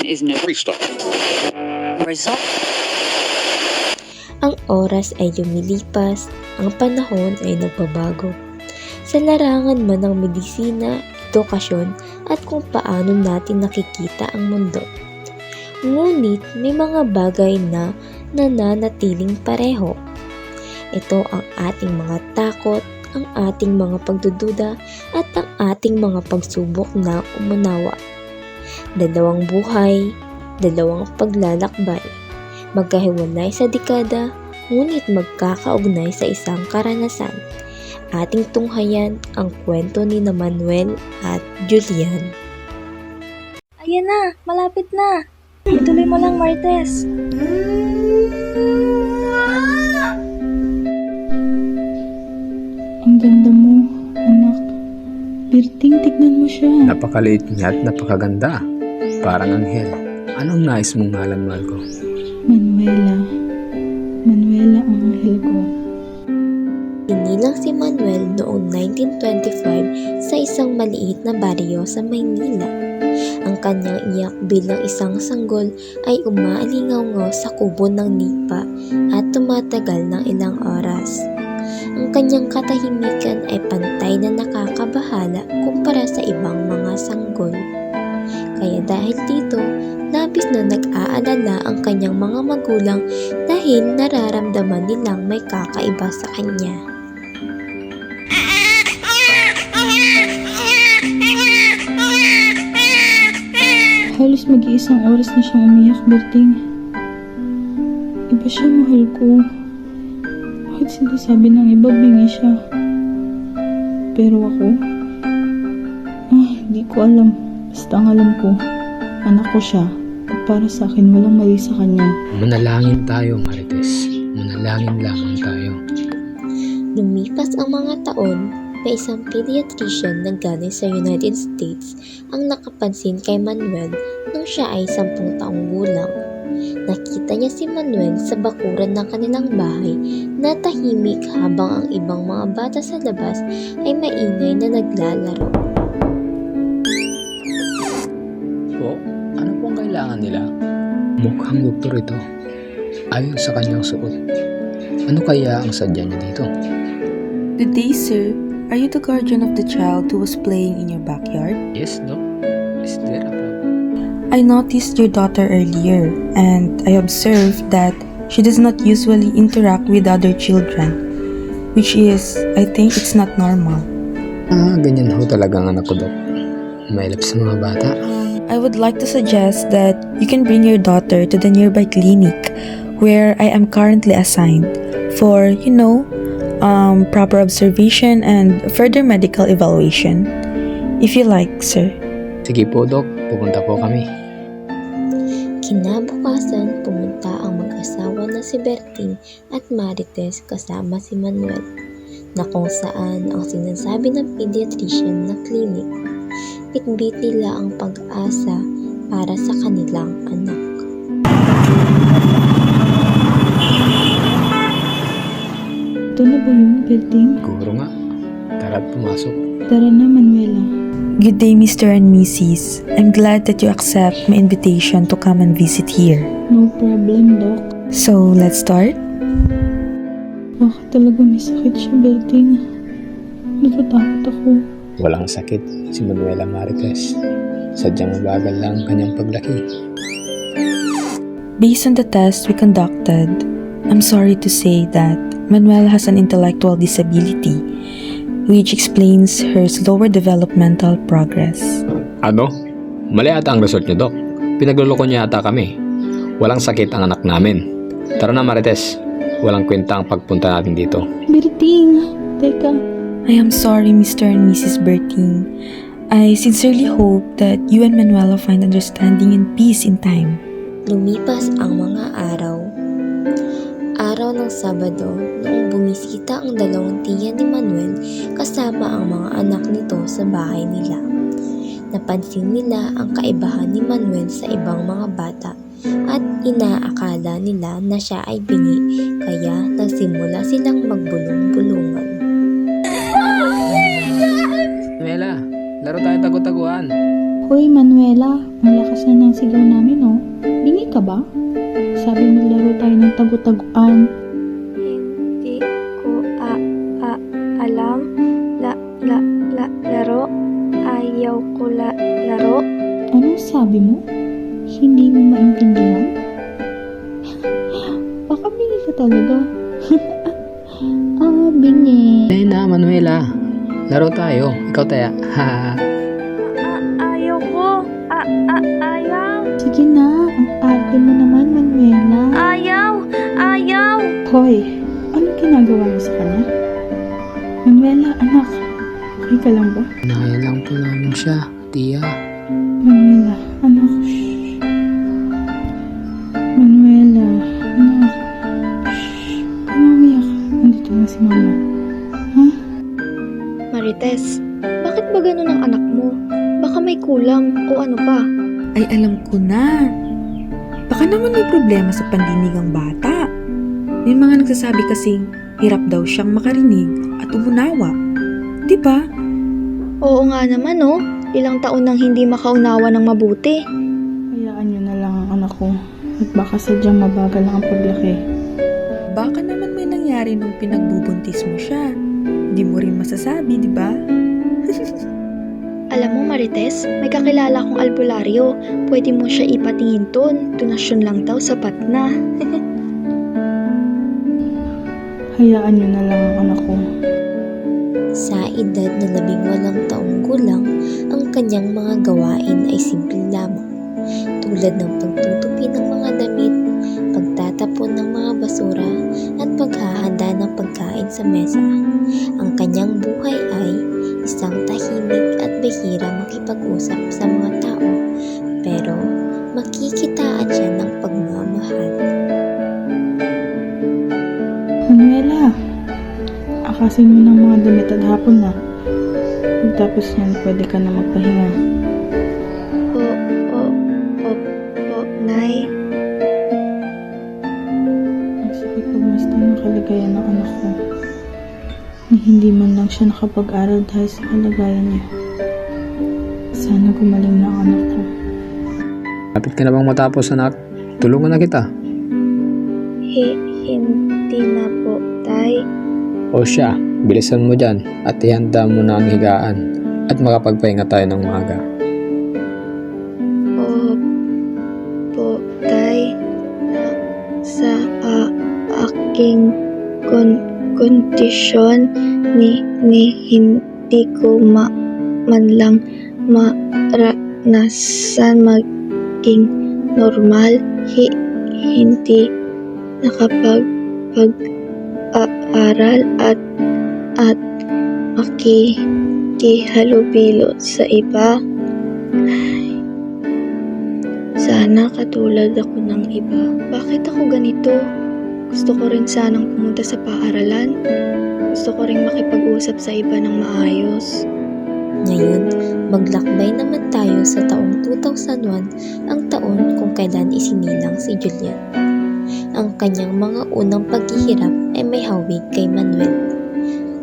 is no result. Ang oras ay lumilipas, ang panahon ay nagbabago. Sa larangan man ng medisina, edukasyon at kung paano natin nakikita ang mundo. Ngunit may mga bagay na nananatiling pareho. Ito ang ating mga takot, ang ating mga pagdududa at ang ating mga pagsubok na umunawa. Dalawang buhay, dalawang paglalakbay. Magkahiwalay sa dekada, ngunit magkakaugnay sa isang karanasan. Ating tunghayan ang kwento ni Manuel at Julian. Ayan na, malapit na. Ituloy mo lang, Martes. Ang ganda mo, anak. Berting, tignan mo siya. Napakaliit niya at napakaganda. Parang anghel. Anong nais mong ngalan, mahal ko? Manuela. Manuela ang anghel ko. Inilang si Manuel noong 1925 sa isang maliit na baryo sa Maynila. Ang kanyang iyak bilang isang sanggol ay umaalingaw sa kubo ng nipa at tumatagal ng ilang oras. Ang kanyang katahimikan ay pantay na nakakabahala kumpara sa ibang mga sanggol. Kaya dahil dito, labis na nag-aalala ang kanyang mga magulang dahil nararamdaman nilang may kakaiba sa kanya. Halos mag-iisang oras na siyang umiyak, Berting. Iba siya, mahal ko. Bakit sinasabi ng iba, bingi siya? Pero ako? Hindi ko alam. Basta ang alam ko, anak ko siya. At para sa akin, walang mali sa kanya. Manalangin tayo, Marites. Manalangin lamang tayo. Lumipas ang mga taon, may isang pediatrician na galing sa United States ang nakapansin kay Manuel nang siya ay 10 taong gulang. Nakita niya si Manuel sa bakuran ng kanilang bahay na tahimik habang ang ibang mga bata sa labas ay maingay na naglalaro. Po, ano pong kailangan nila? Mukhang doktor ito. Ayon sa kanyang suot. Ano kaya ang sadya niya dito? Good day, sir. Are you the guardian of the child who was playing in your backyard? Yes, Doc. Is there a problem? I noticed your daughter earlier, and I observed that she does not usually interact with other children, which is, I think it's not normal. Ganyan ho talaga ang anak ko, Doc. Mailap sa mga bata. I would like to suggest that you can bring your daughter to the nearby clinic where I am currently assigned for, proper observation and further medical evaluation. If you like, sir. Sige po, Doc. Pupunta po kami. Kinabukasan, pumunta ang mag-asawa na si Berting at Marites kasama si Manuel, na kung saan ang sinasabi ng pediatrician na clinic, bitbit nila ang pag-asa para sa kanilang anak. Ito na ba yun, Berting? Siguro nga. Tara't pumasok. Tara na, Manuela. Good day, Mr. and Mrs. I'm glad that you accept my invitation to come and visit here. No problem, Doc. So, let's start? Baka talaga may sakit siya, Berting. Natatakot ako. Walang sakit si Manuela Marites. Sadyang mabagal lang ang kanyang paglaki. Based on the test we conducted, I'm sorry to say that Manuel has an intellectual disability, which explains her slower developmental progress. Ano? Mali ata ang result niyo, Doc. Pinagluloko niya ata kami. Walang sakit ang anak namin. Tara na, Marites. Walang kwenta ang pagpunta natin dito. Berting, teka. I am sorry, Mr. and Mrs. Berting. I sincerely hope that you and Manuela find understanding and peace in time. Lumipas ang mga araw. Araw ng Sabado, noong bumisita ang dalawang tiya ni Manuel kasama ang mga anak nito sa bahay nila. Napansin nila ang kaibahan ni Manuel sa ibang mga bata at inaakala nila na siya ay bingi, kaya nagsimula silang magbulong-bulungan. Manuela, laro tayo tago-taguan. Hoy, Manuela, ang lakas na ng sigaw namin, oh. Bingi ka ba? Sabi mo laro tayo ng tagu-taguan. Hindi ko alam. Laro. Ayaw ko laro. Anong sabi mo? Hindi mo maintindihan? Baka bingi ka talaga. Bingi. Ay na, Manuela. Laro tayo. Ikaw taya. Ayaw ko. Ayaw. Sige na, ang arte mo naman, Manuela. Ayaw. Hoy, anong ginagawa mo sa kanya? Manuela, anak, okay ka lang ba? Naya lang po namin siya, Tia. Manuela, anak, shh. Manuela, anak, shh. Kaya umiyak. Nandito na si Mama. Ha? Marites, bakit ba ganun ang anak mo? Baka may kulang o ano pa? Ay, alam ko na. Baka naman may problema sa pandinig ang bata. May mga nagsasabi kasing hirap daw siyang makarinig at umunawa. Di ba? Oo nga naman oh. Ilang taon nang hindi makaunawa ng mabuti. Hayaan niyo na lang ang anak ko. At baka sadyang mabagal ang paglaki. Baka naman may nangyari nung pinagbubuntis mo siya. Hindi mo rin masasabi, di ba? Alam mo Marites, may kakilala kong albularyo. Pwede mo siya ipatingin ton. Donasyon lang daw, sapat na. Hayaan niyo na lang ang anak ko. Sa edad na 18 taong gulang, ang kanyang mga gawain ay simple lamang. Tulad ng pagtutupi ng mga damit, pagtatapon ng mga basura, at paghahanda ng pagkain sa mesa. Ang kanyang buhay ay isang tahimik at bihira makipag-usap sa mga tao, pero makikitaan siya ng pagmamahal. Manuela, akasin mo ng mga damit at hapon na. Pagtapos niyan, pwede ka na magpahinga. Nay. Ang sakit pagmasta ng kalagayan ng anak ko. Na hindi man lang siya nakapag-aral dahil sa kalagayan niya. Sana gumaling na ang anak ko. Kapit ka na bang matapos, anak? Tulungan na kita. Hindi na po, Tay. O siya, bilisan mo dyan at ihanda mo na ang higaan at makapagpahinga tayo ng maaga. Opo, Tay. Sa aking kondisyon ni hindi ko man lang maranasan maging normal. Hindi nakapag-aral at makikihalubilo sa iba. Sana katulad ako ng iba. Bakit ako ganito? Gusto ko rin sanang pumunta sa paaralan. Gusto ko rin makipag-usap sa iba ng maayos. Ngayon, maglakbay naman tayo sa taong 2001, ang taon kung kailan isinilang si Julian. Ang kanyang mga unang paghihirap ay may hawig kay Manuel.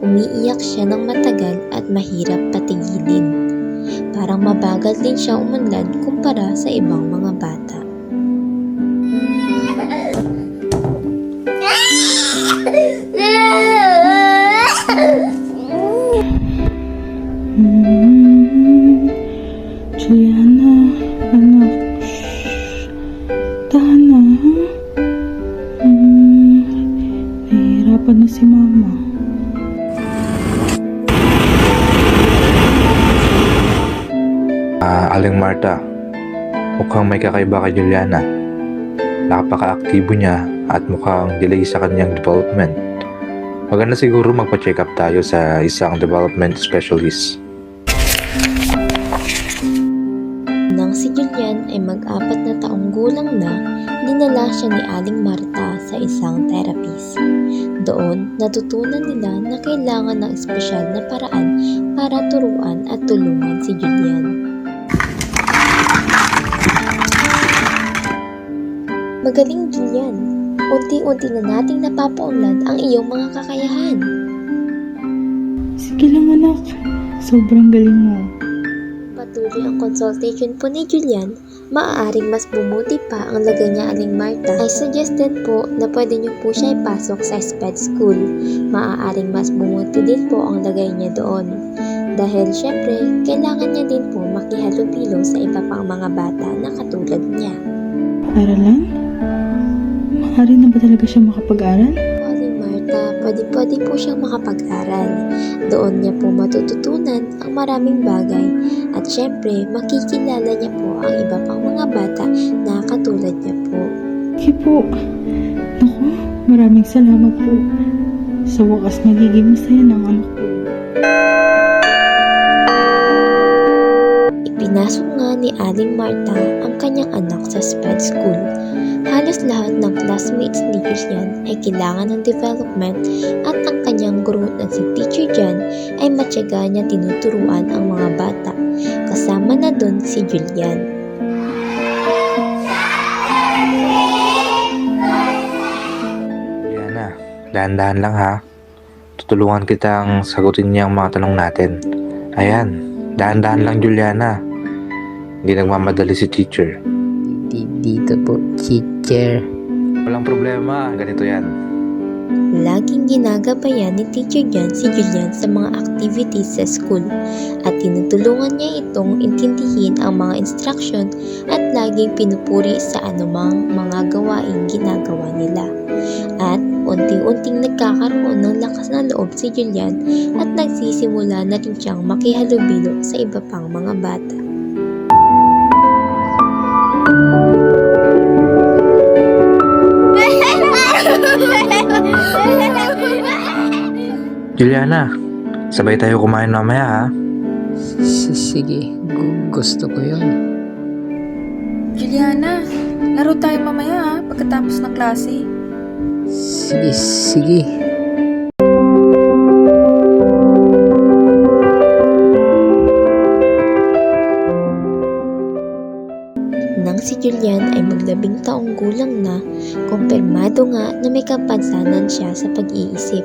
Umiiyak siya ng matagal at mahirap patigilin. Parang mabagal din siya umunlad kumpara sa ibang mga bata. Juliana, anak, shh. Tahan na, ha? Nahihirapan na si Mama. Aling Marta, mukhang may kakaiba kay Juliana. Napaka-aktibo niya at mukhang delay sa kanyang development. Maganda siguro magpa-check up tayo sa isang development specialist. Nang si Julian ay mag-4 na taong gulang na, dinala siya ni Aling Marta sa isang therapist. Doon, natutunan nila na kailangan ng espesyal na paraan para turuan at tulungan si Julian. Magaling, Julian. Unti-unti na nating napapaunlad ang iyong mga kakayahan. Sige lang, anak. Sobrang galing mo. during ang consultation po ni Julian, maaaring mas bumuti pa ang lagay niya Aling Marta, ay suggested po na pwede niyo po siya ipasok sa SPED school. Maaaring mas bumuti din po ang lagay niya doon. Dahil syempre, kailangan niya din po makihalubilo sa iba pang mga bata na katulad niya. Paaralan? Maaari na ba talaga siya makapag-aral? Aling Marta, pwede po siyang makapag-aral. Doon niya po matututunan ang maraming bagay at syempre makikilala niya po ang iba pang mga bata na katulad niya po. Okay po. Naku, maraming salamat po. Sa wakas magiging masaya ng anak ko. Ipinasok nga ni Aling Marta ang kanyang anak sa SPED school. Halos lahat ng classmates ni Julian ay kailangan ng development at ang kanyang guro na si Teacher Jan ay matyaga niya tinuturuan ang mga bata. Kasama na doon si Julian. Yan na, dahan-dahan lang ha. Tutulungan kitang sagutin niya ang mga tanong natin. Ayan, dahan-dahan lang Juliana. Hindi nagmamadali si teacher. Dito po, teacher. Walang problema, ganito yan. Laging ginagabayan ni Teacher Jan si Julian sa mga activities sa school at tinutulungan niya itong intindihin ang mga instruction at laging pinupuri sa anumang mga gawaing ginagawa nila. At unti-unting nagkakaroon ng lakas ng loob si Julian at nagsisimula na rin siyang makihalubilo sa iba pang mga bata. Juliana, sabay tayo kumain mamaya ha. Sige, gusto ko yun. Juliana, laro tayo mamaya pagkatapos ng klase. Sige. Nang si Julian ay maglabing taong gulang na, kumpirmado nga na may kapansanan siya sa pag-iisip.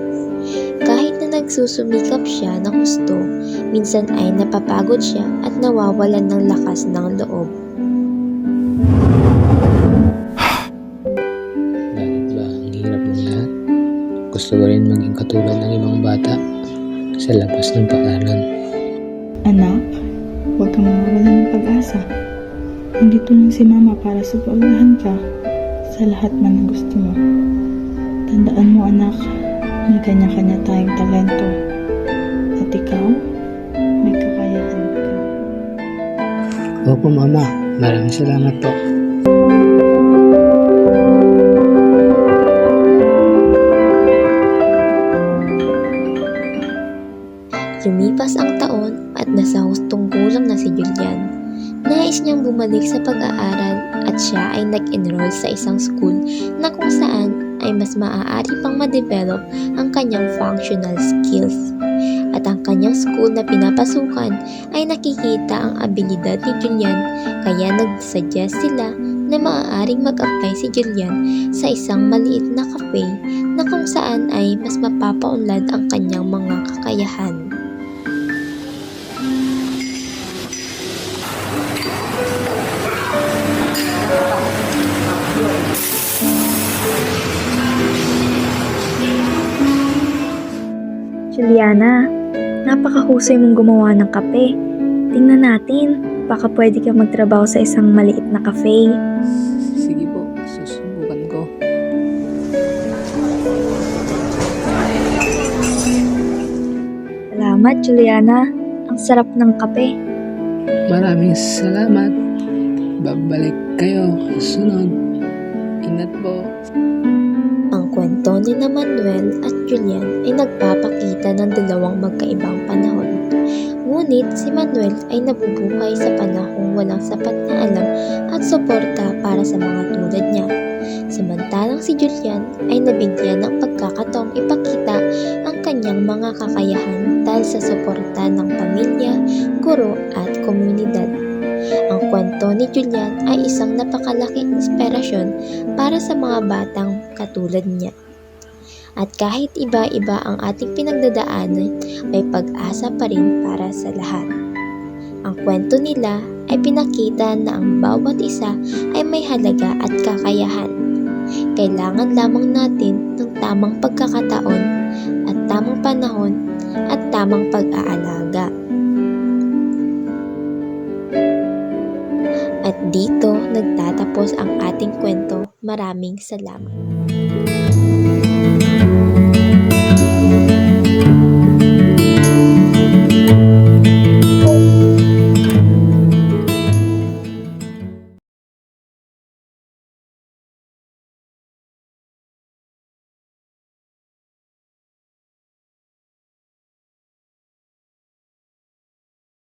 Kahit na nagsusumikap siya ng husto, minsan ay napapagod siya at nawawalan ng lakas ng loob. Bakit ba ang hirap ng lahat? Gusto ko rin maging katulad ng ibang bata sa labas ng paaralan. Anak, huwag kang mawawalan ng pag-asa. Nandito lang si Mama para suportahan ka sa lahat man ng gusto mo. Tandaan mo anak, may kanya-kanya tayong talento. At ikaw, may kakayahan ka. Opo, Mama. Maraming salamat po. Lumipas ang taon at nasa hustong gulang na si Julian. Nais niyang bumalik sa pag-aaral at siya ay nag-enroll sa isang school na kung saan ay mas maaari pang ma-develop ang kanyang functional skills. At ang kanyang school na pinapasukan ay nakikita ang abilidad ni Julian kaya nag-suggest sila na maaaring mag-apply si Julian sa isang maliit na cafe na kung saan ay mas mapapaunlad ang kanyang mga kakayahan. Juliana, napakahusay mong gumawa ng kape. Tingnan natin, baka pwede ka magtrabaho sa isang maliit na cafe. Sige po, susubukan ko. Salamat, Juliana. Ang sarap ng kape. Maraming salamat. Babalik kayo sunod. Ingat po. Ang kwento ni na Manuel at Julian ay nagpapakita ng dalawang magkaibang panahon. Ngunit si Manuel ay nabubuhay sa panahong walang sapat na alam at suporta para sa mga tulad niya. Samantalang si Julian ay nabigyan ng pagkakataong ipakita ang kanyang mga kakayahan dahil sa suporta ng pamilya, guro at komunidad. Ang kwento ni Julian ay isang napakalaking inspirasyon para sa mga batang katulad niya. At kahit iba-iba ang ating pinagdadaanan, may pag-asa pa rin para sa lahat. Ang kwento nila ay pinakita na ang bawat isa ay may halaga at kakayahan. Kailangan lamang natin ng tamang pagkakataon at tamang panahon at tamang pag-aalaga. At dito nagtatapos ang ating kwento. Maraming salamat.